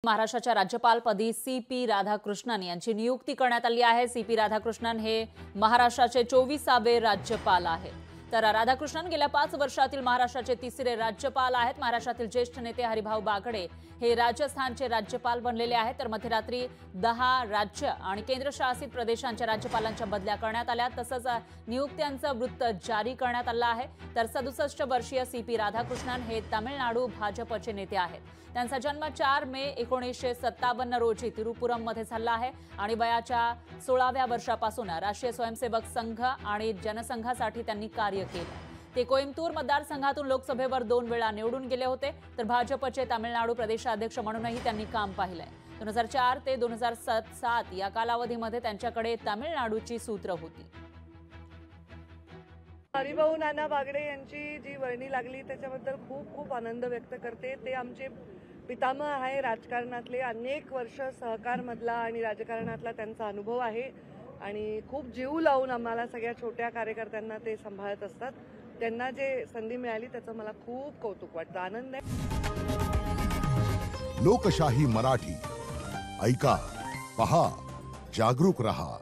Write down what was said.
महाराष्ट्राच्या राज्यपालपदी सी.पी. राधाकृष्णन यांची नियुक्ती करण्यात आली आहे। सी.पी. राधाकृष्णन हे महाराष्ट्राचे 24वे राज्यपाल आहेत। तर राधाकृष्णन गेल्या 5 वर्षातील महाराष्ट्राचे 3रे राज्यपाल आहेत। महाराष्ट्रातील ज्येष्ठ नेते हरिभाऊ बागडे हे राजस्थानचे राज्यपाल बनलेले आहेत। तर मध्यरात्री 10 राज्य आणि केंद्रशासित प्रदेशांच्या राज्यपालांच्या बदल्या करण्यात आल्या। तसंच नियुक्त्यांचं वृत्त जारी करण्यात आलं आहे। तर 67 वर्षीय सी.पी. राधाकृष्णन हे तामिळनाडू भाजपचे नेते आहेत। त्यांचा जन्म 4 मे 1957 रोजी तिरुपुरममध्ये झाला आहे आणि वयाच्या 16व्या वर्षापासून राष्ट्रीय स्वयंसेवक संघ आणि जनसंघासाठी त्यांनी कार्य केले। ते कोइंबतूर मतदारसंघातून लोकसभेवर 2 वेळा निवडून गेले होते। तर भाजपचे तामिळनाडू प्रदेशाध्यक्ष म्हणूनही त्यांनी काम पाहिलंय। 2004 ते 2007 या कालावधीमध्ये त्यांच्याकडे तामिळनाडूची सूत्र होती। हरिभाऊ नाना बागडे यांची जी वर्णी लागली त्याच्याबद्दल खूप खूप आनंद व्यक्त करते। ते आमचे पितामह आहे। राजकारणातले अनेक वर्ष सहकारमधला आणि राजकारणातला त्यांचा अनुभव आहे आणि खूप जीव लावून आम्हाला सगळ्या छोट्या कार्यकर्त्यांना ते सांभाळत असतात। त्यांना जे संधी मिळाली त्याचं मला खूप कौतुक वाटतं, आनंद आहे। लोकशाही मराठी ऐका, पहा, जागरूक रहा।